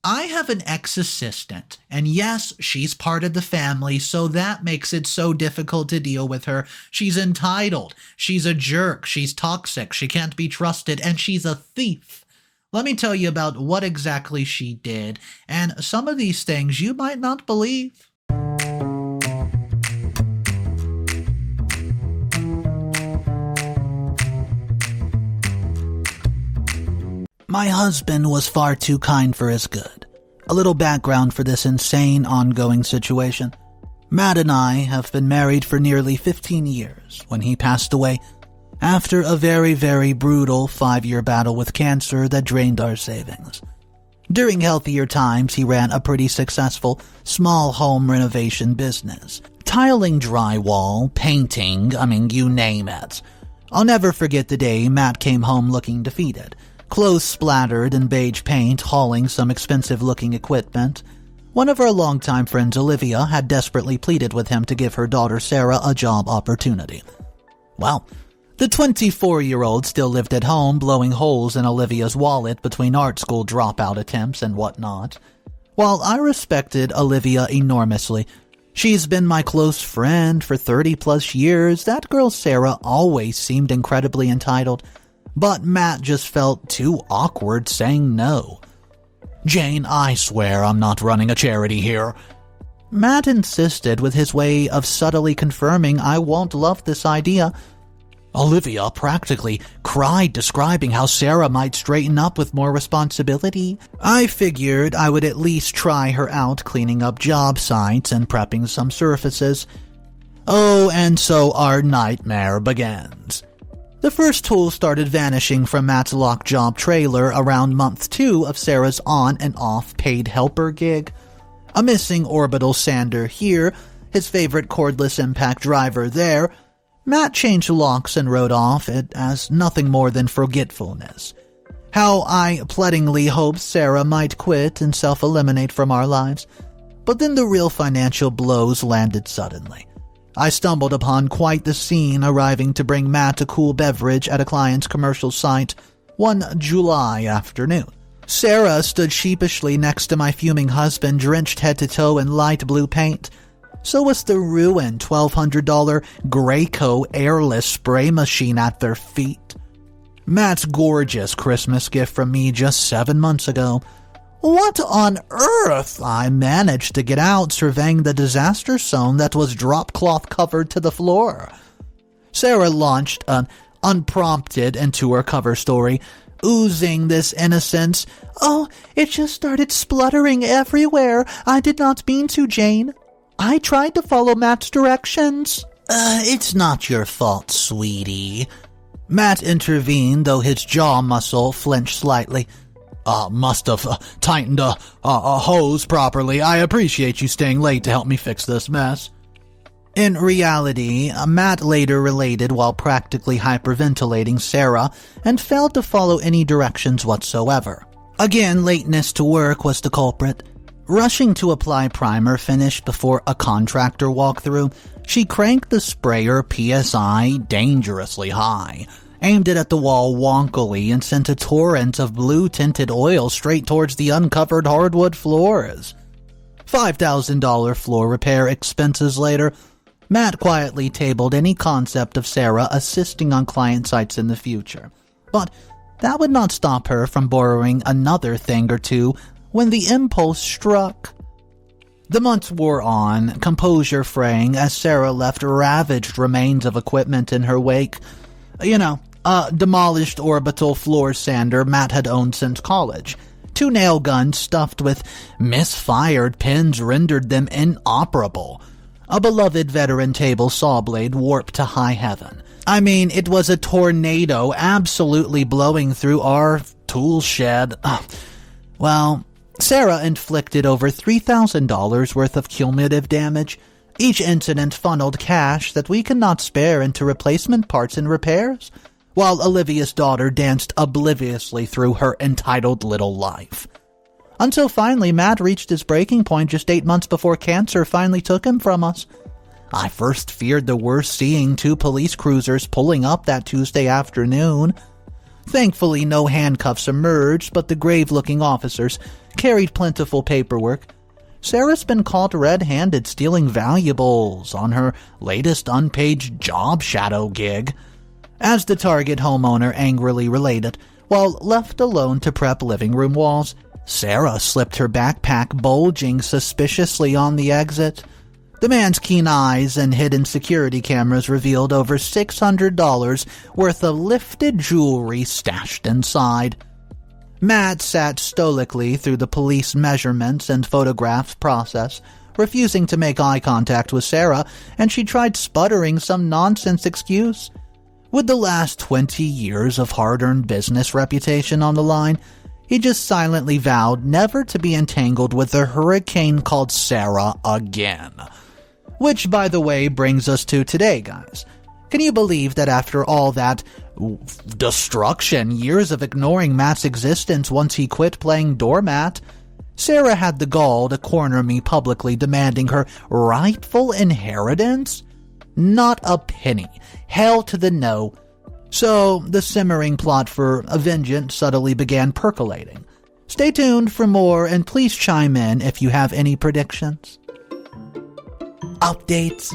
I have an ex-assistant, and yes, she's part of the family, so that makes it so difficult to deal with her. She's entitled, she's a jerk, she's toxic, she can't be trusted, and she's a thief. Let me tell you about what exactly she did, and some of these things you might not believe. My husband was far too kind for his good. A little background for this insane, ongoing situation. Matt and I have been married for nearly 15 years when he passed away after a very, very brutal 5-year battle with cancer that drained our savings. During healthier times, he ran a pretty successful small home renovation business. Tiling, drywall, painting, you name it. I'll never forget the day Matt came home looking defeated. Clothes splattered in beige paint, hauling some expensive-looking equipment. One of our longtime friends, Olivia, had desperately pleaded with him to give her daughter Sara a job opportunity. Well, the 24-year-old still lived at home, blowing holes in Olivia's wallet between art school dropout attempts and whatnot. While I respected Olivia enormously, she's been my close friend for 30-plus years, that girl Sara always seemed incredibly entitled. But Matt just felt too awkward saying no. "Jane, I swear I'm not running a charity here." Matt insisted with his way of subtly confirming I won't love this idea. Olivia practically cried describing how Sara might straighten up with more responsibility. I figured I would at least try her out cleaning up job sites and prepping some surfaces. Oh, and so our nightmare begins. The first tools started vanishing from Matt's lock job trailer around month 2 of Sara's on and off paid helper gig. A missing orbital sander here, his favorite cordless impact driver there. Matt changed locks and wrote off it as nothing more than forgetfulness. How I pleadingly hoped Sara might quit and self-eliminate from our lives. But then the real financial blows landed suddenly. I stumbled upon quite the scene arriving to bring Matt a cool beverage at a client's commercial site one July afternoon. Sara stood sheepishly next to my fuming husband, drenched head to toe in light blue paint. So was the ruined $1,200 Graco airless spray machine at their feet. Matt's gorgeous Christmas gift from me just 7 months ago. What on earth? I managed to get out surveying the disaster zone that was drop cloth covered to the floor. Sara launched an unprompted into her cover story, oozing this innocence. "Oh, it just started spluttering everywhere. I did not mean to, Jane. I tried to follow Matt's directions." It's not your fault, sweetie." Matt intervened, though his jaw muscle flinched slightly. Must have tightened a hose properly. I appreciate you staying late to help me fix this mess." In reality, Matt later related while practically hyperventilating Sara and failed to follow any directions whatsoever. Again, lateness to work was the culprit. Rushing to apply primer finished before a contractor walkthrough, she cranked the sprayer PSI dangerously high, aimed it at the wall wonkily, and sent a torrent of blue-tinted oil straight towards the uncovered hardwood floors. $5,000 floor repair expenses later, Matt quietly tabled any concept of Sara assisting on client sites in the future. But that would not stop her from borrowing another thing or two when the impulse struck. The months wore on, composure fraying as Sara left ravaged remains of equipment in her wake. A demolished orbital floor sander Matt had owned since college. 2 nail guns stuffed with misfired pins rendered them inoperable. A beloved veteran table saw blade warped to high heaven. It was a tornado absolutely blowing through our tool shed. Well, Sara inflicted over $3,000 worth of cumulative damage. Each incident funneled cash that we could not spare into replacement parts and repairs, while Olivia's daughter danced obliviously through her entitled little life. Until finally Matt reached his breaking point just 8 months before cancer finally took him from us. I first feared the worst, seeing 2 police cruisers pulling up that Tuesday afternoon. Thankfully, no handcuffs emerged, but the grave-looking officers carried plentiful paperwork. Sarah's been caught red-handed stealing valuables on her latest unpaid job shadow gig. As the target homeowner angrily related, while left alone to prep living room walls, Sara slipped her backpack bulging suspiciously on the exit. The man's keen eyes and hidden security cameras revealed over $600 worth of lifted jewelry stashed inside. Matt sat stoically through the police measurements and photographs process, refusing to make eye contact with Sara, and she tried sputtering some nonsense excuse. With the last 20 years of hard-earned business reputation on the line, he just silently vowed never to be entangled with a hurricane called Sara again. Which, by the way, brings us to today, guys. Can you believe that after all that destruction, years of ignoring Matt's existence once he quit playing doormat, Sara had the gall to corner me publicly demanding her rightful inheritance? Not a penny. Hell to the no. So, the simmering plot for a vengeance subtly began percolating. Stay tuned for more, and please chime in if you have any predictions. Updates.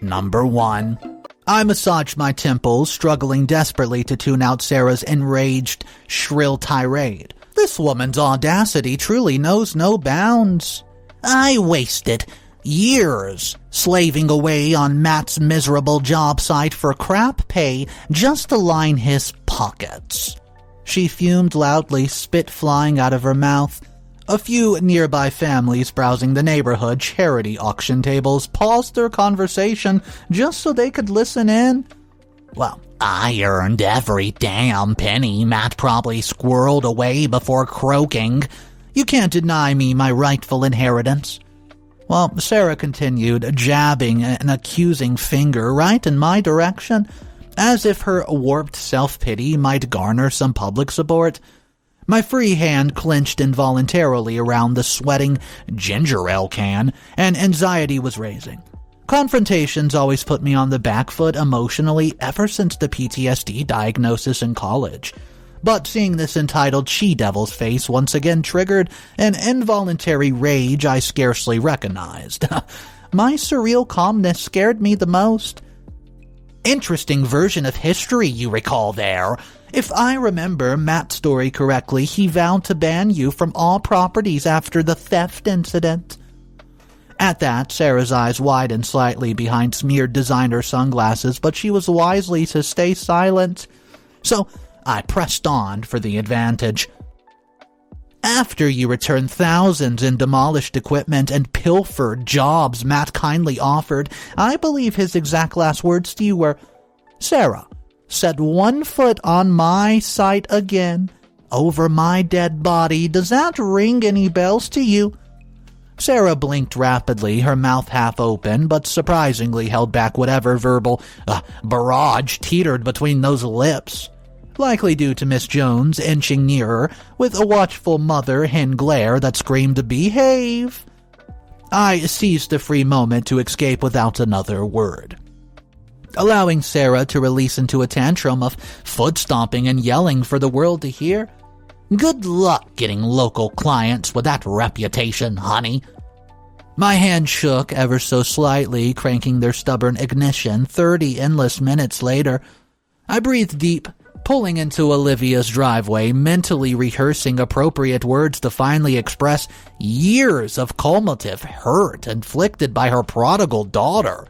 Number 1. I massaged my temples, struggling desperately to tune out Sara's enraged, shrill tirade. This woman's audacity truly knows no bounds. I wasted years slaving away on Matt's miserable job site for crap pay just to line his pockets. She fumed loudly, spit flying out of her mouth. A few nearby families browsing the neighborhood charity auction tables paused their conversation just so they could listen in. Well, I earned every damn penny Matt probably squirreled away before croaking. You can't deny me my rightful inheritance. Well, Sara continued, jabbing an accusing finger right in my direction, as if her warped self-pity might garner some public support. My free hand clenched involuntarily around the sweating ginger ale can, and anxiety was raising. Confrontations always put me on the back foot emotionally ever since the PTSD diagnosis in college. But seeing this entitled she-devil's face once again triggered an involuntary rage I scarcely recognized. My surreal calmness scared me the most. Interesting version of history you recall there. If I remember Matt's story correctly, he vowed to ban you from all properties after the theft incident. At that, Sara's eyes widened slightly behind smeared designer sunglasses, but she was wisely to stay silent. So I pressed on for the advantage. After you returned thousands in demolished equipment and pilfered jobs Matt kindly offered, I believe his exact last words to you were, "Sara, set one foot on my site again, over my dead body. Does that ring any bells to you?" Sara blinked rapidly, her mouth half open, but surprisingly held back whatever verbal barrage teetered between those lips. Likely due to Miss Jones inching nearer with a watchful mother-hen glare that screamed, "Behave!" I seized the free moment to escape without another word, allowing Sara to release into a tantrum of foot-stomping and yelling for the world to hear. Good luck getting local clients with that reputation, honey. My hand shook ever so slightly, cranking their stubborn ignition 30 endless minutes later. I breathed deep, pulling into Olivia's driveway, mentally rehearsing appropriate words to finally express years of cumulative hurt inflicted by her prodigal daughter.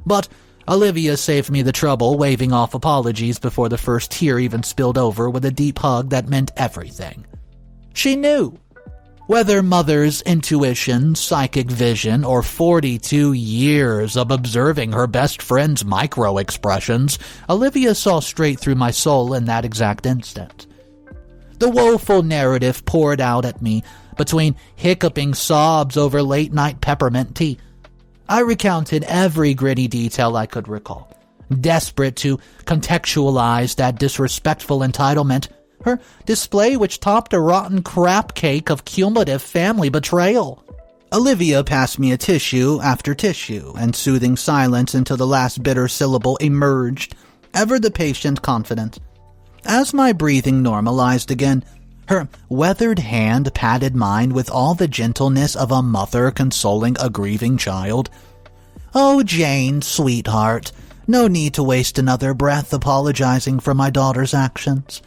But Olivia saved me the trouble, waving off apologies before the first tear even spilled over with a deep hug that meant everything. She knew. Whether mother's intuition, psychic vision, or 42 years of observing her best friend's micro-expressions, Olivia saw straight through my soul in that exact instant. The woeful narrative poured out at me between hiccuping sobs over late-night peppermint tea. I recounted every gritty detail I could recall, desperate to contextualize that disrespectful entitlement, her display which topped a rotten crap cake of cumulative family betrayal. Olivia passed me a tissue after tissue, and soothing silence until the last bitter syllable emerged, ever the patient confident. As my breathing normalized again, her weathered hand patted mine with all the gentleness of a mother consoling a grieving child. "Oh, Jane, sweetheart, no need to waste another breath apologizing for my daughter's actions.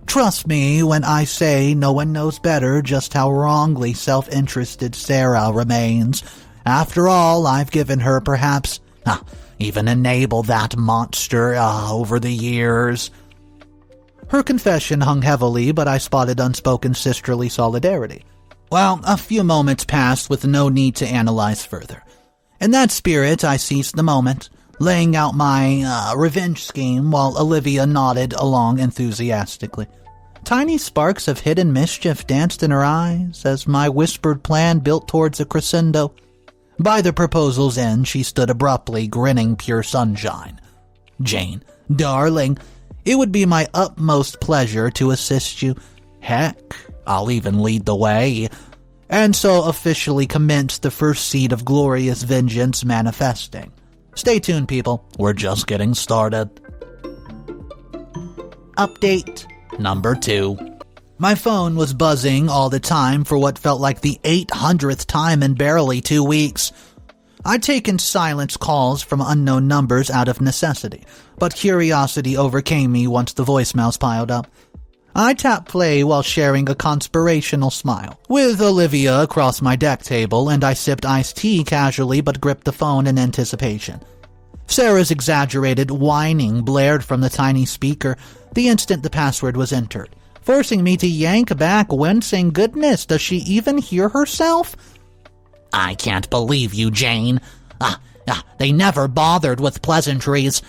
Trust me when I say no one knows better just how wrongly self-interested Sara remains. After all, I've given her perhaps, even enabled that monster over the years." Her confession hung heavily, but I spotted unspoken sisterly solidarity. Well, a few moments passed with no need to analyze further. In that spirit, I seized the moment, laying out my revenge scheme while Olivia nodded along enthusiastically. Tiny sparks of hidden mischief danced in her eyes as my whispered plan built towards a crescendo. By the proposal's end, she stood abruptly, grinning pure sunshine. "Jane, darling, it would be my utmost pleasure to assist you. Heck, I'll even lead the way." And so officially commenced the first seed of glorious vengeance manifesting. Stay tuned, people. We're just getting started. Update number 2. My phone was buzzing all the time for what felt like the 800th time in barely 2 weeks. I'd taken silence calls from unknown numbers out of necessity, but curiosity overcame me once the voicemails piled up. I tapped play while sharing a conspirational smile with Olivia across my deck table, and I sipped iced tea casually but gripped the phone in anticipation. Sarah's exaggerated whining blared from the tiny speaker the instant the password was entered, forcing me to yank back, wincing. Goodness, does she even hear herself? "I can't believe you, Jane. They never bothered with pleasantries.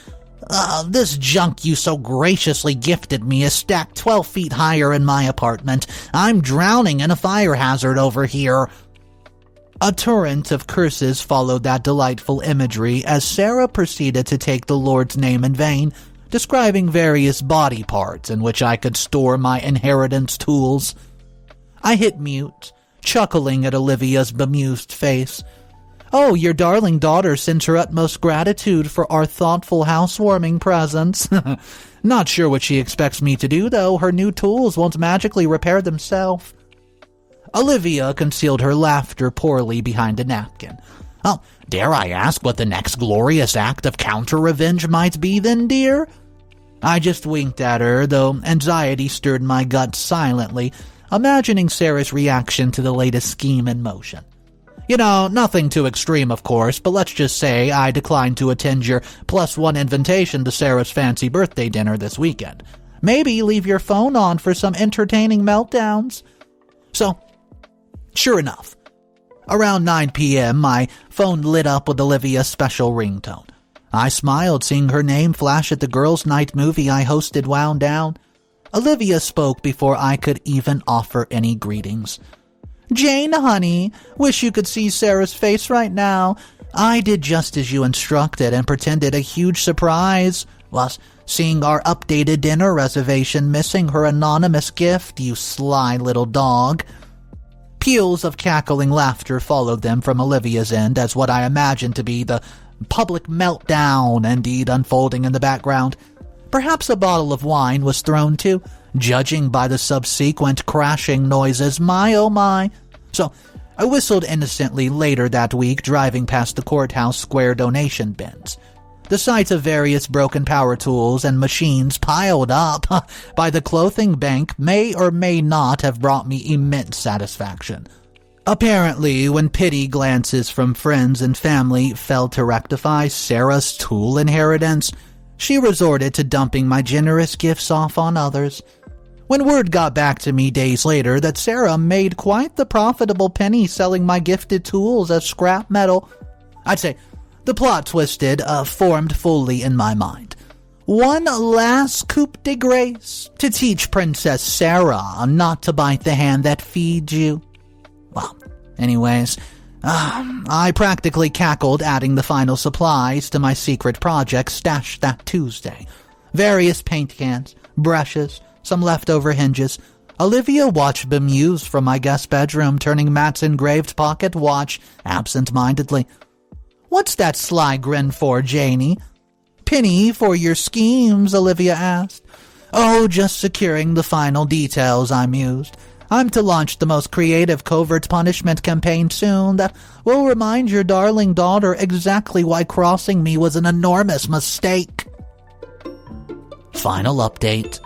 This junk you so graciously gifted me is stacked 12 feet higher in my apartment. I'm drowning in a fire hazard over here." A torrent of curses followed that delightful imagery as Sara proceeded to take the Lord's name in vain, describing various body parts in which I could store my inheritance tools. I hit mute, chuckling at Olivia's bemused face. "Oh, your darling daughter sends her utmost gratitude for our thoughtful housewarming presents. Not sure what she expects me to do, though. Her new tools won't magically repair themselves." Olivia concealed her laughter poorly behind a napkin. "Oh, dare I ask what the next glorious act of counter-revenge might be then, dear?" I just winked at her, though anxiety stirred my gut silently, imagining Sarah's reaction to the latest scheme in motion. You know, nothing too extreme, of course, but let's just say I declined to attend your +1 invitation to Sarah's fancy birthday dinner this weekend. Maybe leave your phone on for some entertaining meltdowns. So, sure enough, around 9 p.m., my phone lit up with Olivia's special ringtone. I smiled, seeing her name flash at the girls' night movie I hosted wound down. Olivia spoke before I could even offer any greetings. "Jane, honey, wish you could see Sarah's face right now. I did just as you instructed and pretended a huge surprise was seeing our updated dinner reservation missing her anonymous gift, you sly little dog." Peals of cackling laughter followed them from Olivia's end as what I imagined to be the public meltdown indeed unfolding in the background. Perhaps a bottle of wine was thrown too, judging by the subsequent crashing noises. My oh my. So I whistled innocently later that week, driving past the courthouse square donation bins. The sight of various broken power tools and machines piled up by the clothing bank may or may not have brought me immense satisfaction. Apparently, when pity glances from friends and family failed to rectify Sarah's tool inheritance, she resorted to dumping my generous gifts off on others. When word got back to me days later that Sara made quite the profitable penny selling my gifted tools as scrap metal, I'd say the plot formed fully in my mind. One last coup de grace to teach Princess Sara not to bite the hand that feeds you. Well, anyways, I practically cackled adding the final supplies to my secret project stashed that Tuesday. Various paint cans, brushes, some leftover hinges. Olivia watched bemused from my guest bedroom, turning Matt's engraved pocket watch absent-mindedly. "What's that sly grin for, Janie?" "Penny for your schemes," Olivia asked. Oh, just securing the final details, I mused. I'm to launch the most creative covert punishment campaign soon that will remind your darling daughter exactly why crossing me was an enormous mistake. Final update.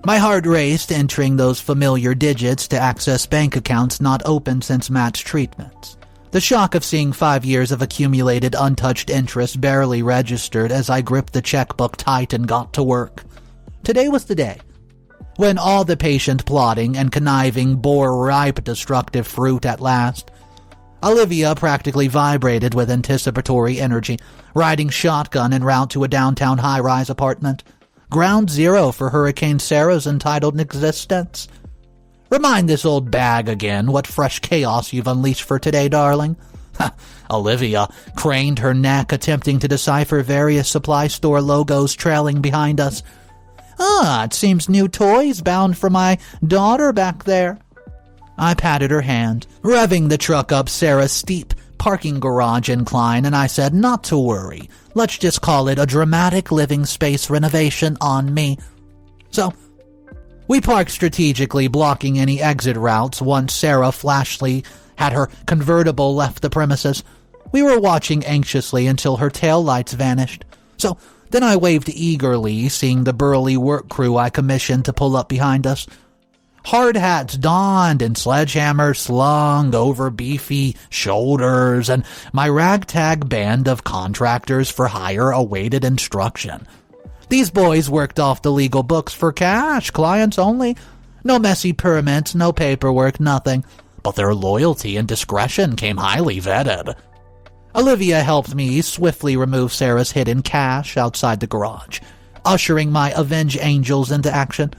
My heart raced, entering those familiar digits to access bank accounts not open since Matt's treatments. The shock of seeing 5 years of accumulated untouched interest barely registered as I gripped the checkbook tight and got to work. Today was the day when all the patient plotting and conniving bore ripe destructive fruit at last. Olivia practically vibrated with anticipatory energy, riding shotgun en route to a downtown high-rise apartment. Ground zero for Hurricane Sarah's entitled existence. Remind this old bag again what fresh chaos you've unleashed for today, darling. Olivia craned her neck, attempting to decipher various supply store logos trailing behind us. It seems new toys bound for my daughter back there. I patted her hand, revving the truck up Sarah's steep parking garage incline, and I said, not to worry. Let's just call it a dramatic living space renovation on me. So, we parked strategically, blocking any exit routes once Sara flashily had her convertible left the premises. We were watching anxiously until her taillights vanished. So, then I waved eagerly, seeing the burly work crew I commissioned to pull up behind us. Hard hats donned and sledgehammers slung over beefy shoulders, and my ragtag band of contractors for hire awaited instruction. These boys worked off the legal books for cash, clients only. No messy permits, no paperwork, nothing. But their loyalty and discretion came highly vetted. Olivia helped me swiftly remove Sarah's hidden cash outside the garage, ushering my Avenge Angels into action.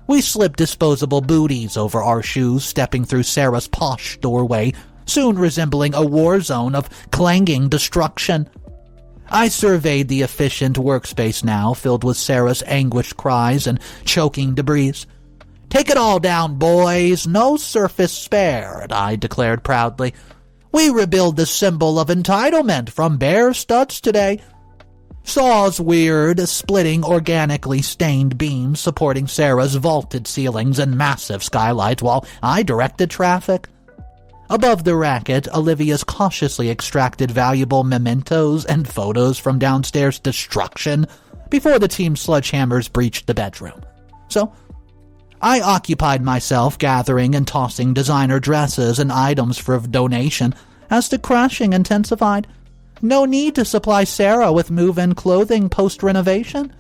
We slipped disposable booties over our shoes, stepping through Sarah's posh doorway, soon resembling a war zone of clanging destruction. I surveyed the efficient workspace now, filled with Sarah's anguished cries and choking debris. Take it all down, boys, no surface spared, I declared proudly. We rebuild the symbol of entitlement from bare studs today. Saw's weird, splitting, organically stained beams supporting Sarah's vaulted ceilings and massive skylights while I directed traffic. Above the racket, Olivia's cautiously extracted valuable mementos and photos from downstairs destruction before the team's sledgehammers breached the bedroom. So, I occupied myself gathering and tossing designer dresses and items for donation as the crashing intensified. No need to supply Sara with move-in clothing post-renovation.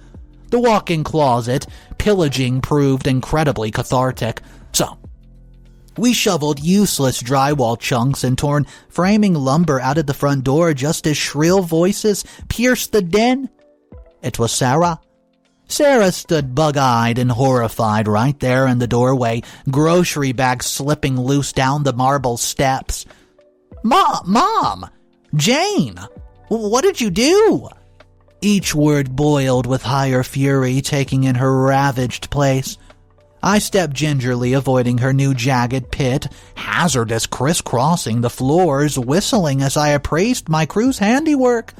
The walk-in closet pillaging proved incredibly cathartic. So, we shoveled useless drywall chunks and torn framing lumber out of the front door just as shrill voices pierced the den. It was Sara. Sara stood bug-eyed and horrified right there in the doorway, grocery bags slipping loose down the marble steps. Mom! Jane! What did you do? Each word boiled with higher fury, taking in her ravaged place. I stepped gingerly, avoiding her new jagged pit, hazardous crisscrossing the floors, whistling as I appraised my crew's handiwork.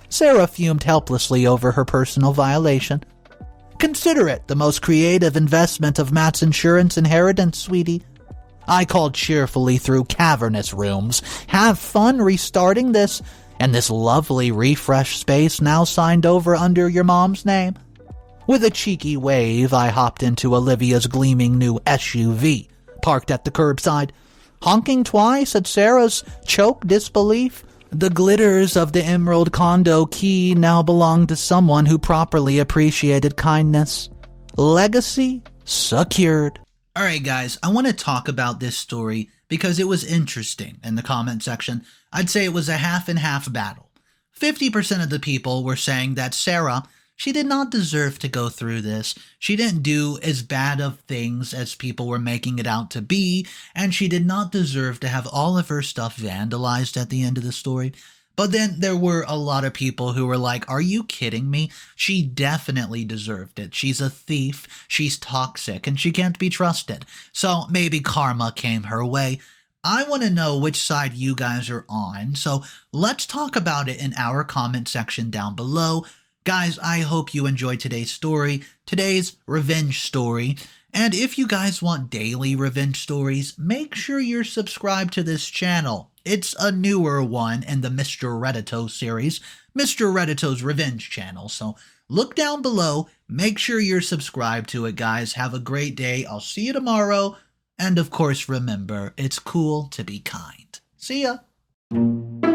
Sara fumed helplessly over her personal violation. Consider it the most creative investment of Matt's insurance inheritance, sweetie. I called cheerfully through cavernous rooms. Have fun restarting this, and this lovely refreshed space now signed over under your mom's name. With a cheeky wave, I hopped into Olivia's gleaming new SUV, parked at the curbside, honking twice at Sarah's choked disbelief. The glitters of the Emerald Condo key now belonged to someone who properly appreciated kindness. Legacy secured. Alright guys, I want to talk about this story because it was interesting in the comment section. I'd say it was a half and half battle. 50% of the people were saying that Sara, she did not deserve to go through this. She didn't do as bad of things as people were making it out to be, and she did not deserve to have all of her stuff vandalized at the end of the story. But then there were a lot of people who were like, are you kidding me? She definitely deserved it. She's a thief, she's toxic, and she can't be trusted. So maybe karma came her way. I want to know which side you guys are on, so let's talk about it in our comment section down below. Guys, I hope you enjoyed today's story, today's revenge story. And if you guys want daily revenge stories, make sure you're subscribed to this channel. It's a newer one in the Mr. Reddito series, Mr. Reddito's Revenge channel. So look down below, make sure you're subscribed to it, guys. Have a great day. I'll see you tomorrow. And of course, remember, it's cool to be kind. See ya.